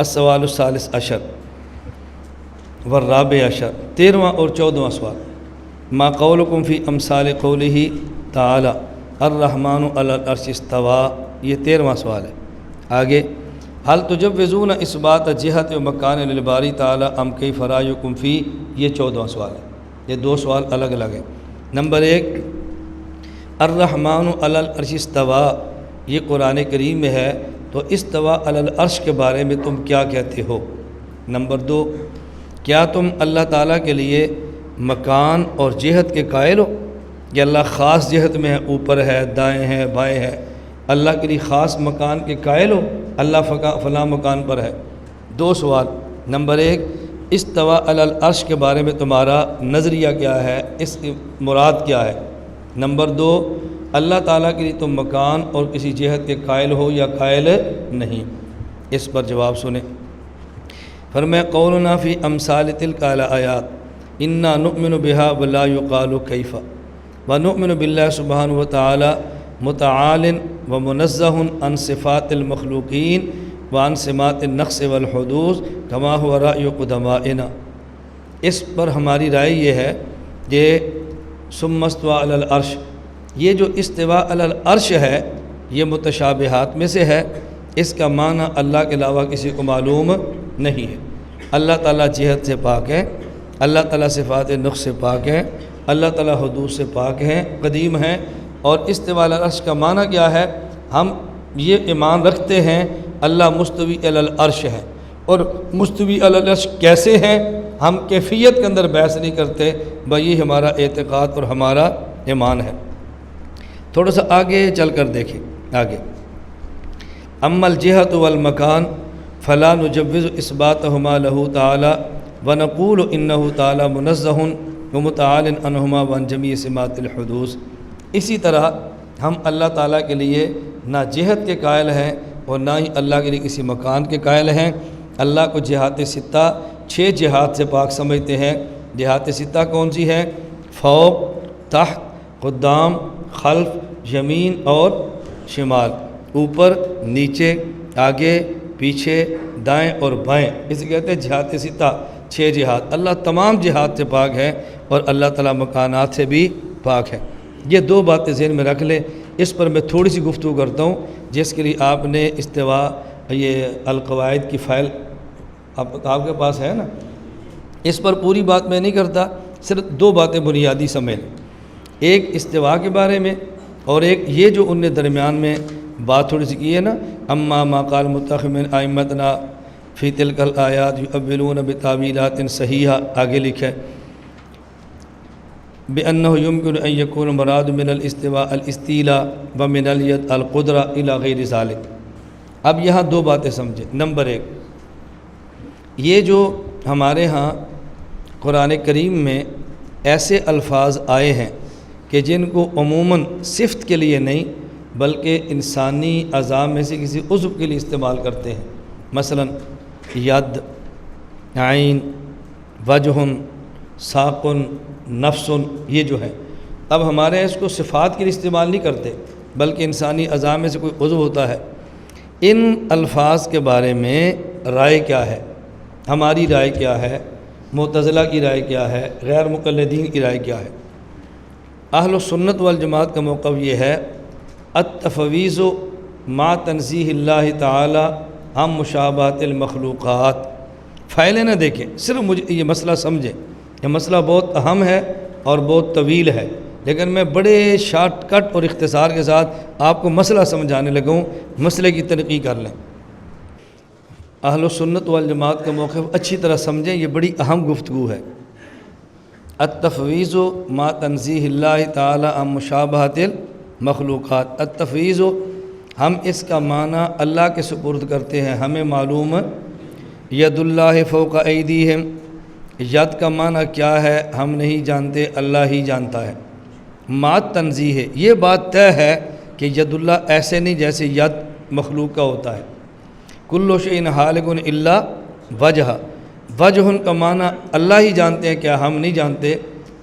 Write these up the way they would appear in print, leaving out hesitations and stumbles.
السوال الثالث عشر والرابع عشر 13واں اور 14واں سوال ما قولکم فی امثال قولہ تعالی الرحمن علی العرش استوى، یہ 13واں سوال ہے۔ آگے حل تجوزون اثبات جہت و مکان للباری تعالی ام کیف رأیکم فی، یہ 14واں سوال ہے۔ یہ دو سوال الگ الگ ہیں۔ نمبر 1 الرحمن علی العرش استوى، یہ قرآن کریم میں ہے، تو استوى علی العرش کے بارے میں تم کیا کہتے ہو؟ نمبر 2 کیا تم اللہ تعالیٰ کے لیے مکان اور جہت کے قائل ہو کہ اللہ خاص جہت میں ہے، اوپر ہے، دائیں ہے، بائیں ہے؟ اللہ کے لیے خاص مکان کے قائل ہو؟ اللہ فلاں مکان پر ہے؟ 2 سوال۔ نمبر 1 استوى علی العرش کے بارے میں تمہارا نظریہ کیا ہے، اس کی مراد کیا ہے؟ نمبر 2 اللہ تعالیٰ کے لیے تم مکان اور کسی جہت کے قائل ہو یا قائل نہیں؟ اس پر جواب سنیں۔ فرمایا قولنا فی امثال تلک الآیات انا نؤمن بها ولا یقال کیف ونؤمن باللہ سبحانہ وتعالی متعال ومنزہ عن صفات المخلوقین وعن سمات النقص والحدوث کما هو رأی قدمائنا۔ اس پر ہماری رائے یہ ہے کہ ثم استوى علی العرش، یہ جو استواء علی العرش ہے یہ متشابہات میں سے ہے، اس کا معنی اللہ کے علاوہ کسی کو معلوم نہیں ہے۔ اللہ تعالیٰ جہت سے پاک ہے، اللہ تعالیٰ صفات نقص سے پاک ہے، اللہ تعالیٰ حدود سے پاک ہیں، قدیم ہیں۔ اور استواء علی العرش کا معنی کیا ہے؟ ہم یہ ایمان رکھتے ہیں اللہ مستوی علی العرش ہے، اور مستوی علی العرش کیسے ہیں ہم کیفیت کے اندر بحث نہیں کرتے، بھائی ہمارا اعتقاد اور ہمارا ایمان ہے۔ تھوڑا سا آگے چل کر دیکھیں۔ آگے اما الجہت والمکان فلا نجوز اثباتہما لہ تعالی ونقول انہ تعالی منزہ ومتعال عنہما وعن جمیع سمات الحدوث۔ اسی طرح ہم اللہ تعالیٰ کے لیے نہ جہت کے قائل ہیں اور نہ ہی اللہ کے لیے کسی مکان کے قائل ہیں۔ اللہ کو جہات ستہ 6 جہات سے پاک سمجھتے ہیں۔ جہات ستہ کون سی ہیں؟ فوق، تحت، قدام، خلف، یمین اور شمال، اوپر، نیچے، آگے، پیچھے، دائیں اور بائیں، اسے کہتے ہیں جہات ستہ، 6 جہات۔ اللہ تمام جہات سے پاک ہے اور اللہ تعالیٰ مکانات سے بھی پاک ہے۔ یہ 2 باتیں ذہن میں رکھ لیں۔ اس پر میں تھوڑی سی گفتگو کرتا ہوں، جس کے لیے آپ نے استواء یہ القواعد کی فائل آپ کے پاس ہے نا، اس پر پوری بات میں نہیں کرتا، صرف 2 باتیں بنیادی سمجھ لیں۔ ایک استواء کے بارے میں، اور ایک یہ جو ان نے درمیان میں بات تھوڑی سی کی ہے نا، اما ما قال متخم من ائمتنا فی تلک الآیات یؤولون بتاویلات صحیحہ، آگے لکھا ہے بأنہ یمکن ان یکون مراد من الاستواء الاستیلاء ومن الید القدرہ الی غیر ذالک۔ اب یہاں 2 باتیں سمجھیں۔ نمبر 1 یہ جو ہمارے ہاں قرآن کریم میں ایسے الفاظ آئے ہیں کہ جن کو عموماً صفت کے لیے نہیں بلکہ انسانی اعضاء میں سے کسی عضو کے لیے استعمال کرتے ہیں، مثلا ید، عین، وجہ، ساق، نفس، یہ جو ہے اب ہمارے اس کو صفات کے لیے استعمال نہیں کرتے بلکہ انسانی اعضاء میں سے کوئی عضو ہوتا ہے۔ ان الفاظ کے بارے میں رائے کیا ہے؟ ہماری رائے کیا ہے؟ معتزلہ کی رائے کیا ہے؟ غیر مقلدین کی رائے کیا ہے؟ اہل سنت والجماعت کا موقف یہ ہے التفویض ما تنزیہ اللہ تعالی ہم مشابہت المخلوقات۔ فائلیں نہ دیکھیں، صرف مجھے یہ مسئلہ سمجھیں۔ یہ مسئلہ بہت اہم ہے اور بہت طویل ہے، لیکن میں بڑے شارٹ کٹ اور اختصار کے ساتھ آپ کو مسئلہ سمجھانے لگا ہوں، مسئلے کی تنقیح کر لیں۔ اہل سنت والجماعت کا موقف اچھی طرح سمجھیں، یہ بڑی اہم گفتگو ہے۔ التفویض ما تنزیہ اللہ تعالی عن مشابہت المخلوقات، التفویض ہم اس کا معنی اللہ کے سپرد کرتے ہیں، ہمیں معلوم ید اللہ فوق ایدیہم، ید کا معنی کیا ہے ہم نہیں جانتے، اللہ ہی جانتا ہے۔ ما تنزیہ یہ بات طے ہے کہ ید اللہ ایسے نہیں جیسے ید مخلوق کا ہوتا ہے۔ کل شیء ہالک الا وجہ، وجہ کا معنی اللہ ہی جانتے ہیں کیا ہم نہیں جانتے،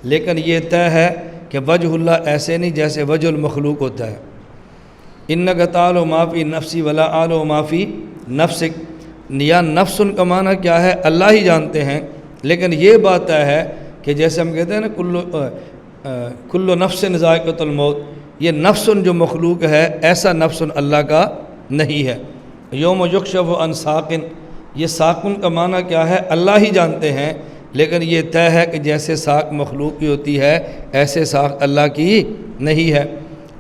لیکن یہ طے ہے کہ وجہ اللہ ایسے نہیں جیسے وجہ المخلوق ہوتا ہے۔ انک تعلم ما فی نفسی ولا اعلم ما فی نفسک، یا نفس کا معنی کیا ہے اللہ ہی جانتے ہیں، لیکن یہ بات طے ہے کہ جیسے ہم کہتے ہیں نا کل نفس ذائقۃ الموت، یہ نفس جو مخلوق ہے ایسا نفس اللہ کا نہیں ہے۔ یوم یکشف عن ساق، یہ ساقن کا معنی کیا ہے اللہ ہی جانتے ہیں، لیکن یہ طے ہے کہ جیسے ساق مخلوق کی ہوتی ہے ایسے ساق اللہ کی نہیں ہے۔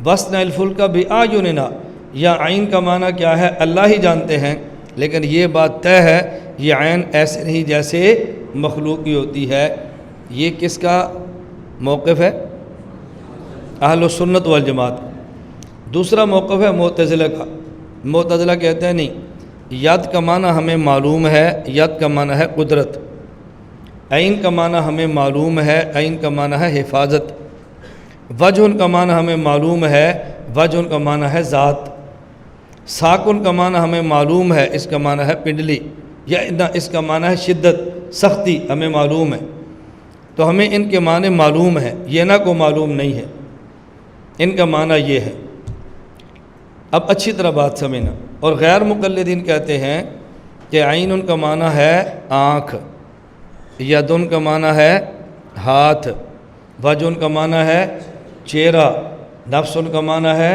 وَصْنَعِ الْفُلْكَ بِأَعْيُنِنَا، یا عین کا معنی کیا ہے اللہ ہی جانتے ہیں، لیکن یہ بات طے ہے یہ عین ایسے نہیں جیسے مخلوق کی ہوتی ہے۔ یہ کس کا موقف ہے؟ اہل السنت والجماعت۔ دوسرا موقف ہے معتزلہ کا۔ معتزلہ کہتے ہیں نہیں، ید کا معنی ہمیں معلوم ہے، ید کا معنی ہے قدرت، عین کا معنی ہمیں معلوم ہے، عین کا معنی ہے حفاظت، وجہ کا معنی ہمیں معلوم ہے، وجہ کا معنی ہے ذات، ساکن کا معنی ہمیں معلوم ہے، اس کا معنی ہے پنڈلی، یا اس کا معنی ہے شدت، سختی ہمیں معلوم ہے۔ تو ہمیں ان کے معنی معلوم ہیں، یہ نہ کو معلوم نہیں ہے، ان کا معنی یہ ہے۔ اب اچھی طرح بات سمجھنا۔ اور غیر مقلدین کہتے ہیں کہ عین ان کا معنی ہے آنکھ، یدن کا معنی ہے ہاتھ، وجن کا معنی ہے چہرہ، نفسن کا معنی ہے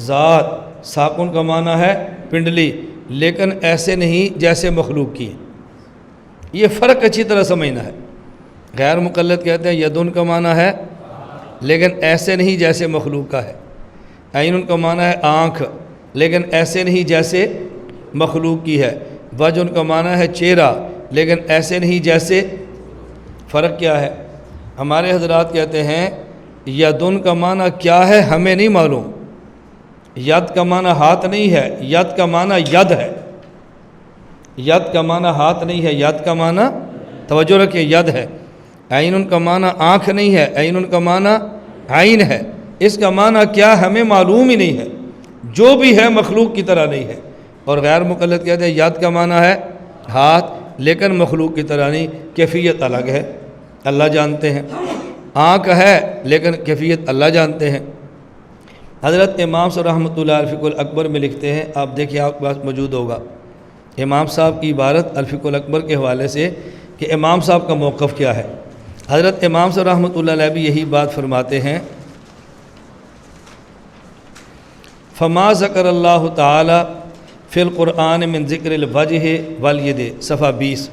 ذات، ساکن کا معنی ہے پنڈلی، لیکن ایسے نہیں جیسے مخلوق کی۔ یہ فرق اچھی طرح سمجھنا ہے۔ غیر مقلد کہتے ہیں یدن کا معنی ہے لیکن ایسے نہیں جیسے مخلوق کا ہے، عین کا معنی ہے آنکھ لیکن ایسے نہیں جیسے مخلوق کی ہے، وجن کا معنی ہے چہرہ لیکن ایسے نہیں جیسے۔ فرق کیا ہے؟ ہمارے حضرات کہتے ہیں یدن کا معنی کیا ہے ہمیں نہیں معلوم، ید کا معنی ہاتھ نہیں ہے، ید کا معنی ید ہے، ید کا معنی ہاتھ نہیں ہے، ید کا معنی توجہ رکھیں ید ہے، عین کا معنی آنکھ نہیں ہے، عین کا معنی عین ہے، اس کا معنی کیا ہمیں معلوم ہی نہیں ہے، جو بھی ہے مخلوق کی طرح نہیں ہے۔ اور غیر مقلد کہتے ہیں ید کا معنی ہے ہاتھ لیکن مخلوق کی طرح نہیں، کیفیت الگ ہے، اللہ جانتے ہیں، آنکھ ہے لیکن کیفیت اللہ جانتے ہیں۔ حضرت امام صاحب رحمۃ اللہ علیہ الفقہ الاکبر میں لکھتے ہیں، آپ دیکھیے آپ کے پاس موجود ہوگا امام صاحب کی عبارت الفقہ الاکبر کے حوالے سے کہ امام صاحب کا موقف کیا ہے۔ حضرت امام صاحب رحمۃ اللہ علیہ بھی یہی بات فرماتے ہیں، فما ذکر اللہ تعالی فی القرآن من ذکر الوجہ والید، صفحہ 20۔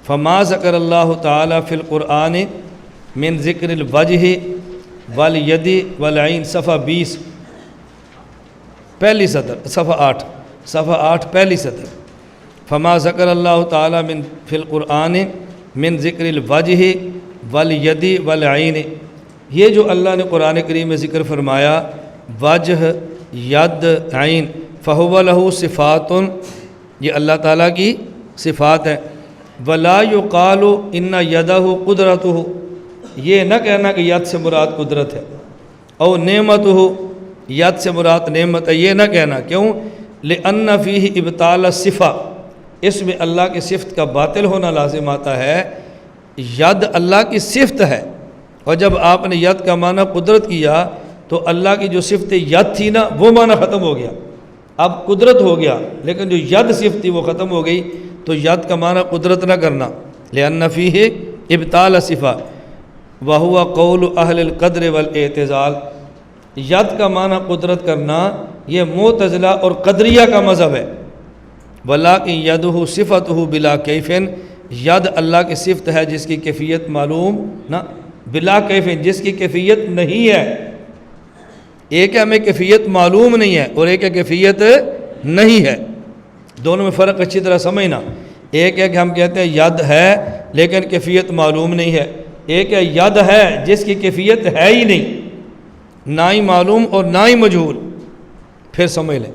فما ذکر اللہ تعالی فی القرآن من ذکر الوجہ والید والعین، صفحہ 20 پہلی سطر، صفحہ 8 پہلی سطر۔ فما ذکر اللہ تعالی من فی القرآن من ذکر الوجہ والید والعین، یہ جو اللہ نے قرآن کریم میں ذکر فرمایا وجہ، ید، عین، فہو لہ صفات، یہ اللہ تعالیٰ کی صفات ہیں۔ ولا یقال ان یدہ قدرتہ، یہ نہ کہنا کہ ید سے مراد قدرت ہے، او نعمتہ، ید سے مراد نعمت ہے، یہ نہ کہنا، کیوں؟ لأن فیہ ابطال الصفہ، اس میں اللہ کی صفت کا باطل ہونا لازم آتا ہے۔ ید اللہ کی صفت ہے، اور جب آپ نے ید کا معنی قدرت کیا تو اللہ کی جو صفت ید تھی نا وہ معنی ختم ہو گیا، اب قدرت ہو گیا، لیکن جو ید صفت تھی وہ ختم ہو گئی، تو ید کا معنی قدرت نہ کرنا۔ لأن فیہ ابطال الصفہ وہو قول اہل القدر والاعتزال، ید کا معنی قدرت کرنا یہ معتزلہ اور قدریہ کا مذہب ہے۔ ولیکن یدہ صفتہ بلا کیف، ید اللہ کی صفت ہے جس کی کیفیت معلوم نہ، بلا کیف جس کی کیفیت نہیں ہے۔ ایک ہے ہمیں کیفیت معلوم نہیں ہے اور ایک ہے کیفیت نہیں ہے، دونوں میں فرق اچھی طرح سمجھنا۔ ایک ہے کہ ہم کہتے ہیں ید ہے لیکن کیفیت معلوم نہیں ہے، ایک ہے ید ہے جس کی کیفیت ہے ہی نہیں، نہ ہی معلوم اور نہ ہی مجہول۔ پھر سمجھ لیں،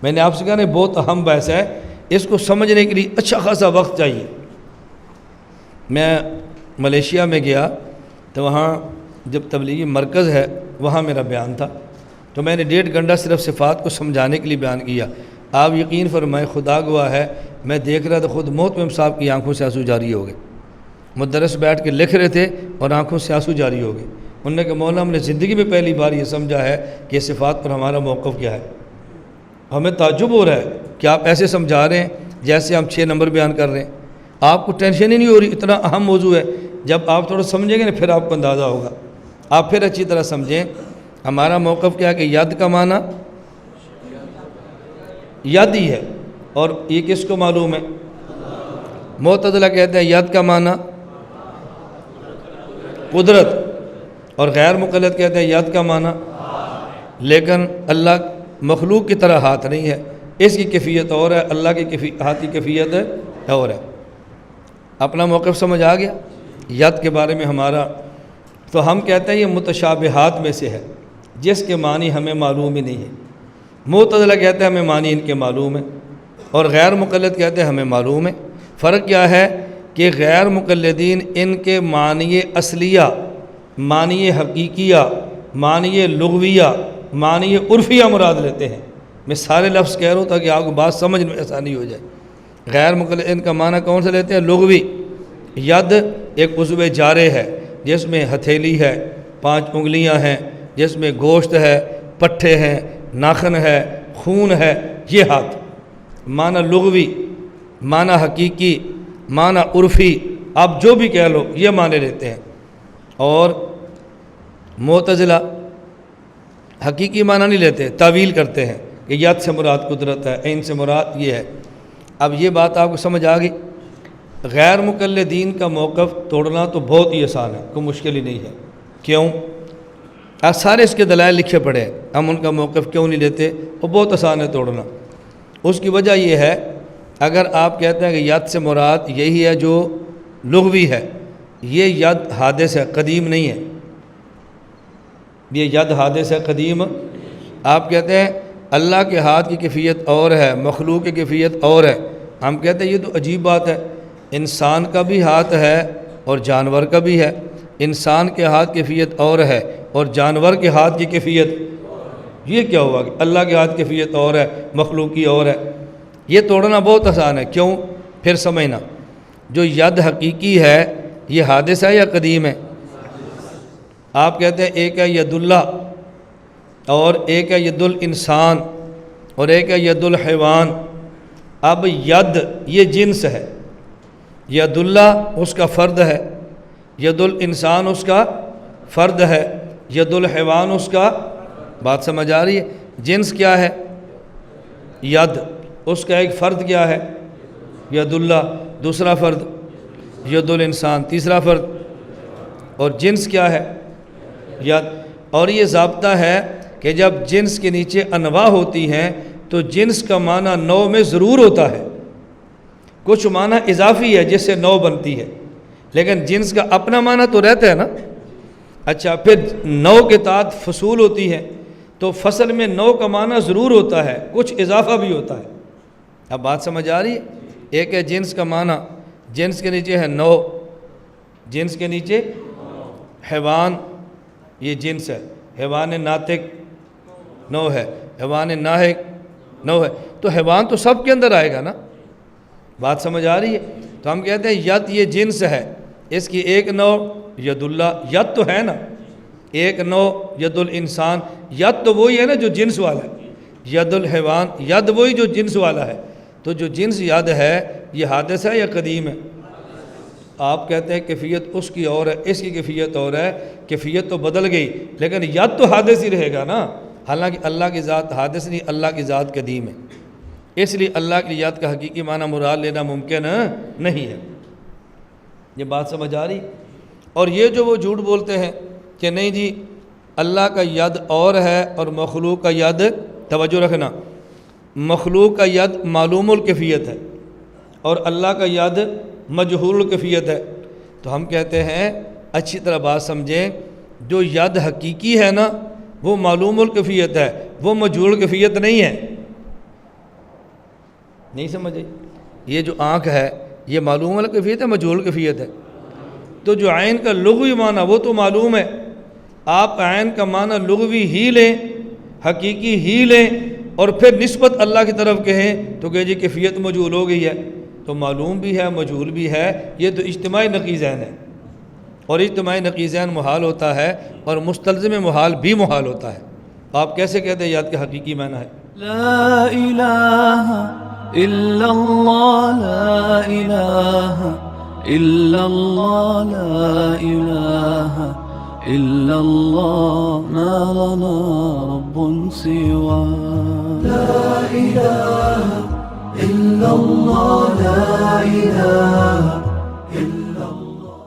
میں نے آپ سے کہا نا بہت اہم بحث ہے، اس کو سمجھنے کے لیے اچھا خاصا وقت چاہیے۔ میں ملیشیا میں گیا تو وہاں جب تبلیغی مرکز ہے وہاں میرا بیان تھا، تو میں نے 1.5 گھنٹہ صرف صفات کو سمجھانے کے لیے بیان کیا۔ آپ یقین فرمائیں، خدا گواہ ہے، میں دیکھ رہا تھا خود محتمم صاحب کی آنکھوں سے آنسو جاری ہو گئے۔ مدرس بیٹھ کے لکھ رہے تھے اور آنکھوں سے آنسو جاری ہو گئے۔ انہوں نے کہا مولانا ہم نے زندگی میں پہلی بار یہ سمجھا ہے کہ صفات پر ہمارا موقف کیا ہے، ہمیں تعجب ہو رہا ہے کہ آپ ایسے سمجھا رہے ہیں جیسے ہم 6 نمبر بیان کر رہے ہیں، آپ کو ٹینشن ہی نہیں ہو رہی، اتنا اہم موضوع ہے۔ جب آپ تھوڑا سمجھیں گے نا پھر آپ کو اندازہ ہوگا، آپ پھر اچھی طرح سمجھیں ہمارا موقف کیا ہے کہ ید کا معنی ید ہی ہے، اور یہ کس کو معلوم ہے؟ معتزلہ کہتے ہیں ید کا معنی قدرت، اور غیر مقلد کہتے ہیں ید کا معنی، لیکن اللہ مخلوق کی طرح ہاتھ نہیں ہے، اس کی کیفیت اور ہے، اللہ کی ہاتھ کی کیفیت اور ہے۔ اپنا موقف سمجھ آ گیا ید کے بارے میں ہمارا؟ تو ہم کہتے ہیں یہ متشابہات میں سے ہے جس کے معنی ہمیں معلوم ہی نہیں ہے۔ معتزلہ کہتے ہیں ہمیں معنی ان کے معلوم ہے، اور غیر مقلد کہتے ہیں ہمیں معلوم ہے۔ فرق کیا ہے کہ غیر مقلدین ان کے معنی اصلیہ، معنی حقیقیہ، معنی لغویہ، معنی عرفیہ مراد لیتے ہیں۔ میں سارے لفظ کہہ رہا ہوں تاکہ آپ کو بات سمجھ میں آسانی ہو جائے۔ غیر مقلد ان کا معنی کون سا لیتے ہیں؟ لغوی۔ ید ایک عضو جارح ہے جس میں ہتھیلی ہے، 5 انگلیاں ہیں، جس میں گوشت ہے، پٹھے ہیں، ناخن ہے، خون ہے، یہ ہاتھ۔ معنی لغوی، معنی حقیقی، معنی عرفی، آپ جو بھی کہہ لو یہ معنی لیتے ہیں۔ اور معتزلہ حقیقی معنی نہیں لیتے، تعویل کرتے ہیں کہ ید سے مراد قدرت ہے، عین سے مراد یہ ہے۔ اب یہ بات آپ کو سمجھ آ گئی؟ غیر مقلدین کا موقف توڑنا تو بہت ہی آسان ہے، کوئی مشکل ہی نہیں ہے۔ کیوں؟ آپ سارے اس کے دلائل لکھے پڑے ہیں، ہم ان کا موقف کیوں نہیں لیتے؟ وہ بہت آسان ہے توڑنا۔ اس کی وجہ یہ ہے، اگر آپ کہتے ہیں کہ ید سے مراد یہی ہے جو لغوی ہے، یہ ید حادث ہے، قدیم نہیں ہے، یہ ید حادث ہے، قدیم۔ آپ کہتے ہیں اللہ کے ہاتھ کی کیفیت اور ہے، مخلوق کی کیفیت اور ہے، ہم کہتے ہیں یہ تو عجیب بات ہے، انسان کا بھی ہاتھ ہے اور جانور کا بھی ہے، انسان کے ہاتھ کی کیفیت اور ہے اور جانور کے ہاتھ کی کیفیت، یہ کیا ہوا کہ اللہ کے ہاتھ کی کیفیت اور ہے، مخلوق کی اور ہے؟ یہ توڑنا بہت آسان ہے۔ کیوں؟ پھر سمجھنا، جو ید حقیقی ہے یہ حادث ہے یا قدیم ہے؟ آپ کہتے ہیں ایک ہے ید اللہ اور ایک ہے ید الانسان اور ایک ہے ید الحیوان۔ اب ید یہ جنس ہے، ید اللہ اس کا فرد ہے، ید الانسان اس کا فرد ہے، ید الحیوان اس کا، بات سمجھ آ رہی ہے؟ جنس کیا ہے؟ ید، اس کا ایک فرد کیا ہے؟ ید اللہ، دوسرا فرد ید الانسان، تیسرا فرد، اور جنس کیا ہے؟ ید۔ اور یہ ضابطہ ہے کہ جب جنس کے نیچے انواع ہوتی ہیں تو جنس کا معنی نوع میں ضرور ہوتا ہے، کچھ معنی اضافی ہے جس سے نوع بنتی ہے، لیکن جنس کا اپنا معنی تو رہتا ہے نا۔ اچھا، پھر نوع کے تحت فصول ہوتی ہے تو فصل میں نوع کا معنی ضرور ہوتا ہے، کچھ اضافہ بھی ہوتا ہے۔ اب بات سمجھ آ رہی ہے؟ ایک ہے جنس کا معنی، جنس کے نیچے ہے نوع، جنس کے نیچے حیوان، یہ جنس ہے، حیوان ناطق نوع ہے، حیوان ناحق نوع ہے، تو حیوان تو سب کے اندر آئے گا نا۔ بات سمجھ آ رہی ہے؟ تو ہم کہتے ہیں ید یہ جنس ہے، اس کی ایک نوع ید اللہ، ید تو ہے نا، ایک نوع ید الانسان، ید تو وہی ہے نا جو جنس والا ہے، ید الحیوان ید وہی جو جنس والا ہے، تو جو جنس ید ہے یہ حادث ہے یا قدیم ہے؟ آپ کہتے ہیں کیفیت اس کی اور ہے، اس کی کیفیت اور ہے، کیفیت تو بدل گئی لیکن ید تو حادث ہی رہے گا نا، حالانکہ اللہ کی ذات حادث نہیں، اللہ کی ذات قدیم ہے، اس لیے اللہ کی ید کا حقیقی معنی مراد لینا ممکن نہیں ہے۔ یہ بات سمجھ آ رہی؟ اور یہ جو وہ جھوٹ بولتے ہیں کہ نہیں جی اللہ کا ید اور ہے اور مخلوق کا ید، توجہ رکھنا، مخلوق کا ید معلوم الکیفیت ہے اور اللہ کا ید مجہول الکیفیت ہے، تو ہم کہتے ہیں اچھی طرح بات سمجھیں، جو ید حقیقی ہے نا وہ معلوم الکیفیت ہے، وہ مجہول الکیفیت نہیں ہے۔ نہیں سمجھے؟ یہ جو آنکھ ہے یہ معلوم الکیفیت ہے، مجہول الکیفیت ہے؟ تو جو عین کا لغوی معنی وہ تو معلوم ہے، آپ عین کا معنی لغوی ہی لیں، حقیقی ہی لیں اور پھر نسبت اللہ کی طرف کہیں تو کہ جی کیفیت مجہول ہو گئی ہے، تو معلوم بھی ہے مجہول بھی ہے، یہ تو اجتماعی نقیضین ہے، اور اجتماعی نقیضین محال ہوتا ہے اور مستلزم محال بھی محال ہوتا ہے۔ آپ کیسے کہتے ہیں یاد کے حقیقی معنی ہے؟ لا الہ إلا الله لا إله إلا الله لا إله إلا الله ما لنا رب سواه لا إله إلا الله لا إله